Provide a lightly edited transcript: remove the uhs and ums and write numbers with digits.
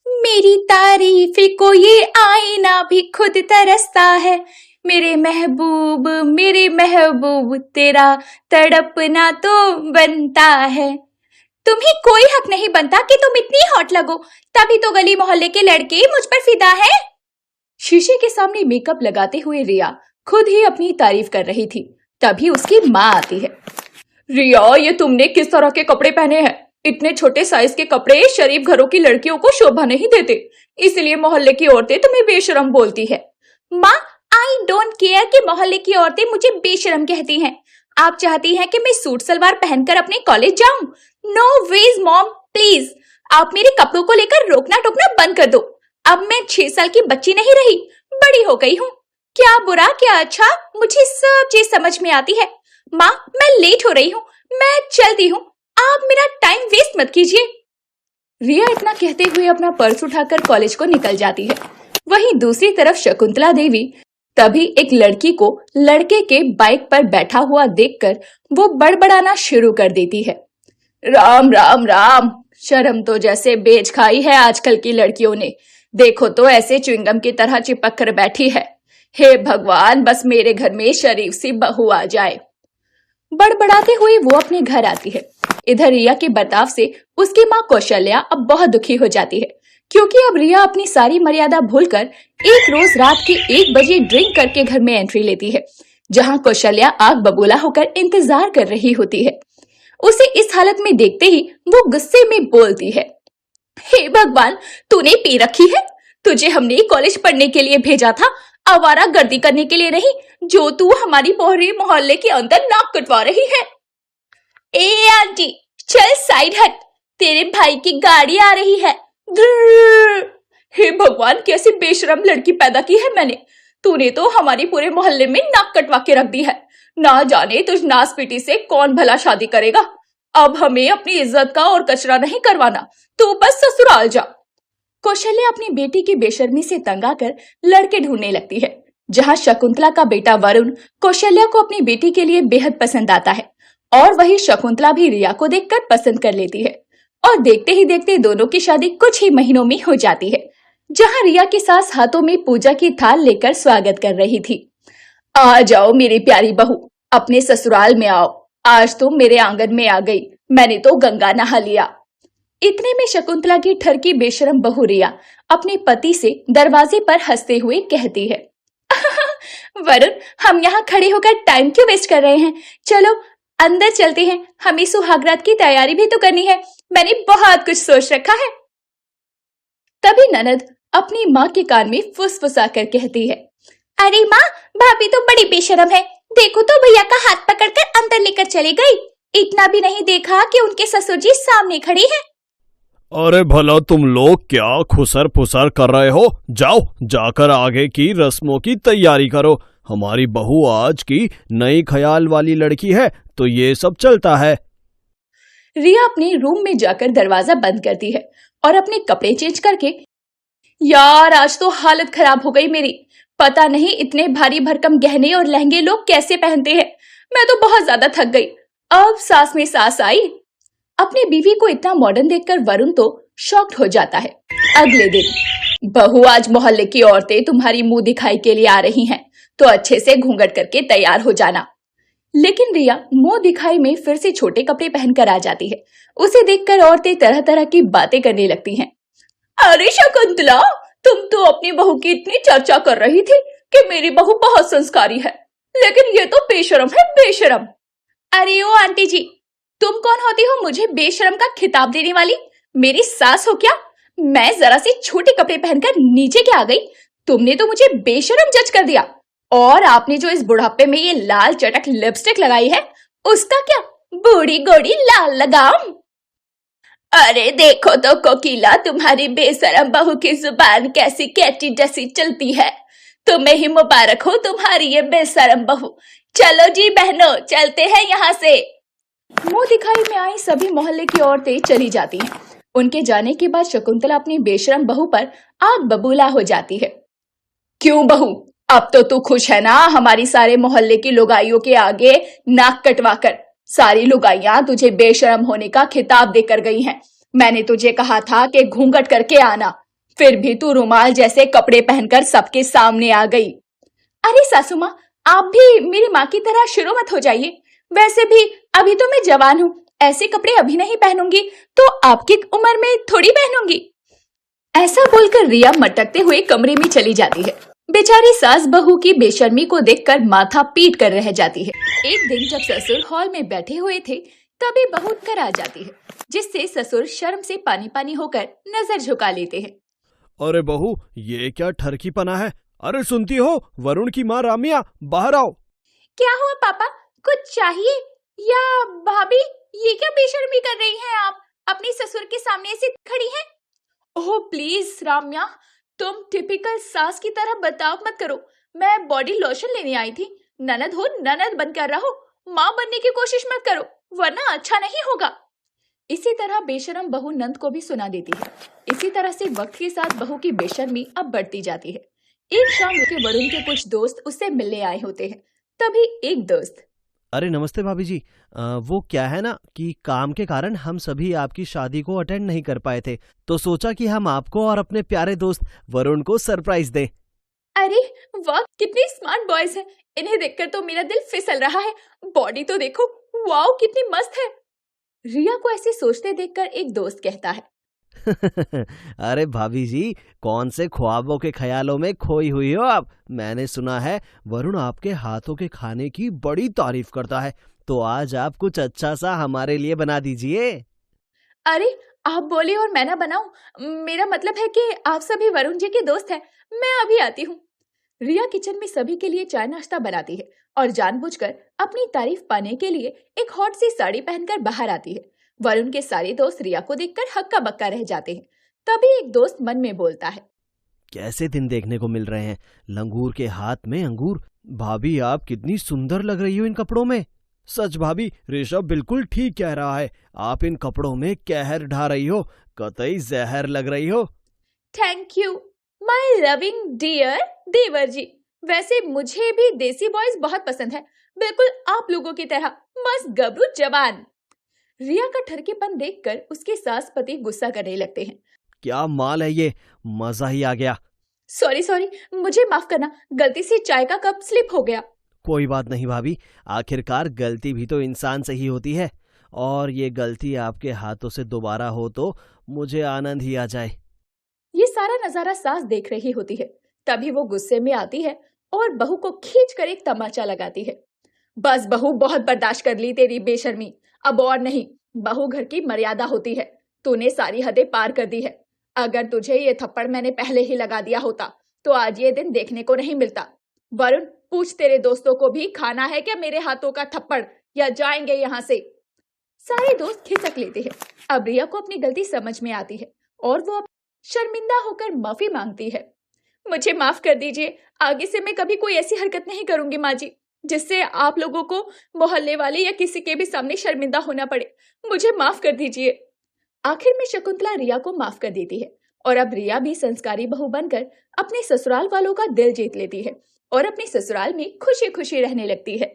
मेरी तारीफ को ये आईना भी खुद तरसता है। मेरे महबूब तेरा तड़पना तो बनता है। तुम्हें कोई हक नहीं बनता कि तुम इतनी हॉट लगो, तभी तो गली मोहल्ले के लड़के मुझ पर फिदा है। शीशे के सामने मेकअप लगाते हुए रिया खुद ही अपनी तारीफ कर रही थी। तभी उसकी माँ आती है। रिया, ये तुमने किस तरह के कपड़े पहने हैं? इतने छोटे साइज के कपड़े शरीफ घरों की लड़कियों को शोभा नहीं देते, इसलिए मोहल्ले की औरतें तुम्हें बेशरम बोलती है। माँ, आई डोंट केयर कि मोहल्ले की औरतें मुझे बेशरम कहती हैं। आप चाहती हैं कि मैं सूट सलवार पहनकर अपने कॉलेज जाऊं? नो वेज मॉम, प्लीज आप मेरे कपड़ों को लेकर रोकना टोकना बंद कर दो। अब मैं 6 साल की बच्ची नहीं रही, बड़ी हो गई हूँ। क्या बुरा क्या अच्छा, मुझे सब चीज समझ में आती है। माँ, मैं लेट हो रही हूँ, मैं चलती हूँ, आप मेरा टाइम वेस्ट मत कीजिए। रिया इतना कहते हुए अपना पर्स उठाकर कॉलेज को निकल जाती है। वहीं दूसरी तरफ शकुंतला देवी तभी एक लड़की को लड़के के बाइक पर बैठा हुआ देखकर वो बड़बड़ाना शुरू कर देती है। राम राम राम, शर्म तो जैसे बेच खाई है आजकल की लड़कियों ने। देखो तो ऐसे च्युइंगम की तरह चिपक कर बैठी है। हे भगवान, बस मेरे घर में शरीफ सी बहू आ जाए। बड़बड़ाते हुए वो अपने घर आती है। इधर रिया के बर्ताव से उसकी माँ कौशल्या अब बहुत दुखी हो जाती है, क्योंकि अब रिया अपनी सारी मर्यादा भूलकर एक रोज रात के 1 बजे ड्रिंक करके घर में एंट्री लेती है, जहाँ कौशल्या आग बबूला होकर इंतजार कर रही होती है। उसे इस हालत में देखते ही वो गुस्से में बोलती है, हे भगवान, तूने पी रखी है? तुझे हमने कॉलेज पढ़ने के लिए भेजा था, आवारा गर्दी करने के लिए नहीं, जो तू हमारी पूरे मोहल्ले के अंदर नाक कटवा रही है। ए आंटी, चल साइड हट, तेरे भाई की गाड़ी आ रही है। हे भगवान, कैसी बेशरम लड़की पैदा की है मैंने। तूने तो हमारी पूरे मोहल्ले में नाक कटवा के रख दी है। ना जाने तुझ नास पीटी से कौन भला शादी करेगा। अब हमें अपनी इज्जत का और कचरा नहीं करवाना, तू बस ससुराल जा। कौशल्या अपनी बेटी की बेशर्मी से तंग आकर लड़के ढूंढने लगती है, जहां शकुंतला का बेटा वरुण कौशल्या को अपनी बेटी के लिए बेहद पसंद आता है, और वही शकुंतला भी रिया को देखकर पसंद कर लेती है। और देखते ही देखते दोनों की शादी कुछ ही महीनों में हो जाती है, जहां रिया की सास हाथों में पूजा की थाल लेकर स्वागत कर रही थी। आ जाओ मेरी प्यारी बहू, अपने ससुराल में आओ। आज तुम मेरे आंगन में आ गई, मैंने तो गंगा नहा लिया। इतने में शकुंतला की ठरकी बेशरम बहू रिया अपने पति से दरवाजे पर हंसते हुए कहती है, वरुण, हम यहाँ खड़े होकर टाइम क्यों वेस्ट कर रहे हैं? चलो अंदर चलते हैं, हमें सुहागरात की तैयारी भी तो करनी है। मैंने बहुत कुछ सोच रखा है। तभी ननद अपनी माँ के कान में फुसफुसा कर कहती है, अरे माँ, भाभी तो बड़ी बेशरम है। देखो तो भैया का हाथ पकड़कर अंदर लेकर चली गई। इतना भी नहीं देखा कि उनके ससुर जी सामने खड़ी है। अरे भला तुम लोग क्या खुसर फुसर कर रहे हो? जाओ, जाकर आगे की रस्मों की तैयारी करो। हमारी बहू आज की नई ख्याल वाली लड़की है, तो ये सब चलता है। रिया अपने रूम में जाकर दरवाजा बंद करती है और अपने कपड़े चेंज करके, यार आज तो हालत खराब हो गई मेरी। पता नहीं इतने भारी भरकम गहने और लहंगे लोग कैसे पहनते हैं। मैं तो बहुत ज्यादा थक गई। अब सास में सास आई। अपनी बीवी को इतना मॉडर्न देखकर वरुण तो शॉक्ड हो जाता है। अगले दिन, बहू, आज मोहल्ले की औरतें तुम्हारी मुंह दिखाई के लिए आ रही हैं, तो अच्छे से घूंघट करके तैयार हो जाना। लेकिन रिया मुंह दिखाई में फिर से छोटे कपड़े पहनकर आ जाती है। उसे देखकर औरतें तरह तरह की बातें करने लगती हैं। अरे शकुंतला, तुम तो अपनी बहू की इतनी चर्चा कर रही थी कि मेरी बहू बहुत संस्कारी है, लेकिन ये तो बेशरम है, बेशरम। अरे ओ आंटी जी, तुम कौन होती हो मुझे बेशरम का खिताब देने वाली? मेरी सास हो क्या? मैं जरा से छोटे कपड़े पहनकर नीचे क्या आ गई, तुमने तो मुझे बेशरम जज कर दिया। और आपने जो इस बुढ़ापे में ये लाल चटक लिपस्टिक लगाई है, उसका क्या? बूढ़ी गोड़ी लाल लगाम। अरे देखो तो कोकिला, तुम्हारी बेशरम बहू की जुबान कैसी कैटी जैसी चलती है। तुम्हें ही मुबारक हो तुम्हारी ये बेशरम बहू। चलो जी बहनों, चलते हैं यहाँ से। मुंह दिखाई में आई सभी मोहल्ले की औरतें चली जाती हैं। उनके जाने के बाद शकुंतला अपनी बेशरम बहू पर आग बबूला हो जाती है। क्यों बहू, अब तो तू खुश है ना हमारी सारे मोहल्ले की लुगाइयों के आगे नाक कटवा कर? सारी लुगाइयां तुझे बेशरम होने का खिताब देकर गई हैं। मैंने तुझे कहा था कि घूंघट करके आना, फिर भी तू रुमाल जैसे कपड़े पहनकर सबके सामने आ गई। अरे सासू माँ, आप भी मेरी माँ की तरह शुरू मत हो जाइए। वैसे भी अभी तो मैं जवान हूँ, ऐसे कपड़े अभी नहीं पहनूंगी तो आपकी उम्र में थोड़ी पहनूंगी। ऐसा बोलकर रिया मटकते हुए कमरे में चली जाती है। बेचारी सास बहू की बेशर्मी को देखकर माथा पीट कर रह जाती है। एक दिन जब ससुर हॉल में बैठे हुए थे, तभी बहू घर आ जाती है, जिससे ससुर शर्म से पानी पानी होकर नजर झुका लेते हैं। अरे बहू, ये क्या ठरकीपना है? अरे सुनती हो, वरुण की माँ रामिया, बाहर आओ। क्या हुआ पापा, कुछ चाहिए? या भाभी, ये क्या बेशर्मी कर रही हैं आप? अपनी ससुर के सामने ऐसे खड़ी हैं? ओह प्लीज राम्या, तुम टिपिकल सास की तरह बर्ताव मत करो। मैं बॉडी लोशन लेने आई थी। ननद हो, ननद बनकर रहो, माँ बनने की कोशिश मत करो, वरना अच्छा नहीं होगा। इसी तरह बेशरम बहू नंद को भी सुना देती है। इसी तरह से वक्त के साथ बहू की बेशर्मी अब बढ़ती जाती है। एक शाम के वरुण के कुछ दोस्त उससे मिलने आए होते हैं। तभी एक दोस्त, अरे नमस्ते भाभी जी। वो क्या है ना कि काम के कारण हम सभी आपकी शादी को अटेंड नहीं कर पाए थे, तो सोचा कि हम आपको और अपने प्यारे दोस्त वरुण को सरप्राइज दें। अरे वाह, कितने स्मार्ट बॉयज हैं। इन्हें देखकर तो मेरा दिल फिसल रहा है। बॉडी तो देखो, वाओ कितनी मस्त है। रिया को ऐसे सोचते देखकर एक दोस्त कहता है, अरे भाभी जी, कौन से ख्वाबों के ख्यालों में खोई हुई हो आप? मैंने सुना है वरुण आपके हाथों के खाने की बड़ी तारीफ करता है, तो आज आप कुछ अच्छा सा हमारे लिए बना दीजिए। अरे आप बोले और मैं ना बनाऊं? मेरा मतलब है कि आप सभी वरुण जी के दोस्त हैं। मैं अभी आती हूँ। रिया किचन में सभी के लिए चाय नाश्ता बनाती है और जानबूझकर अपनी तारीफ पाने के लिए एक हॉट सी साड़ी पहनकर बाहर आती है। वरुण के सारे दोस्त रिया को देखकर हक्का बक्का रह जाते हैं। तभी एक दोस्त मन में बोलता है, कैसे दिन देखने को मिल रहे हैं, लंगूर के हाथ में अंगूर। भाभी आप कितनी सुंदर लग रही हो इन कपड़ों में। सच भाभी, ऋषभ बिल्कुल ठीक कह रहा है, आप इन कपड़ों में कहर ढा रही हो, कतई जहर लग रही हो। Thank you my loving dear देवर जी। वैसे मुझे भी देसी बॉयज बहुत पसंद है, बिल्कुल आप लोगों की तरह मस्त गबरू जवान। रिया का ठरकीपन देखकर उसके सास पति गुस्सा करने लगते हैं। क्या माल है ये, मजा ही आ गया। सॉरी, मुझे माफ करना, गलती से चाय का कप स्लिप हो गया। कोई बात नहीं भाभी, आखिरकार गलती भी तो इंसान से ही होती है, और ये गलती आपके हाथों से दोबारा हो तो मुझे आनंद ही आ जाए। ये सारा नजारा सास देख रही होती है। तभी वो गुस्से में आती है और बहू को खींच कर एक तमाचा लगाती है। बस बहू, बहुत बर्दाश्त कर ली तेरी बेशर्मी, अब और नहीं। बहू घर की मर्यादा होती है, तूने सारी हदें पार कर दी है। अगर तुझे ये थप्पड़ मैंने पहले ही लगा दिया होता तो आज ये दिन देखने को नहीं मिलता। वरुण, पूछ तेरे दोस्तों को भी खाना है क्या मेरे हाथों का थप्पड़, या जाएंगे यहाँ से। सारे दोस्त खिसक लेते हैं। अब रिया को अपनी गलती समझ में आती है और वो शर्मिंदा होकर माफी मांगती है। मुझे माफ कर दीजिए, आगे से मैं कभी कोई ऐसी हरकत नहीं करूंगी माँ जी, जिससे आप लोगों को, मोहल्ले वाले या किसी के भी सामने शर्मिंदा होना पड़े। मुझे माफ कर दीजिए। आखिर में शकुंतला रिया को माफ कर देती है और अब रिया भी संस्कारी बहू बनकर अपने ससुराल वालों का दिल जीत लेती है और अपने ससुराल में खुशी खुशी रहने लगती है।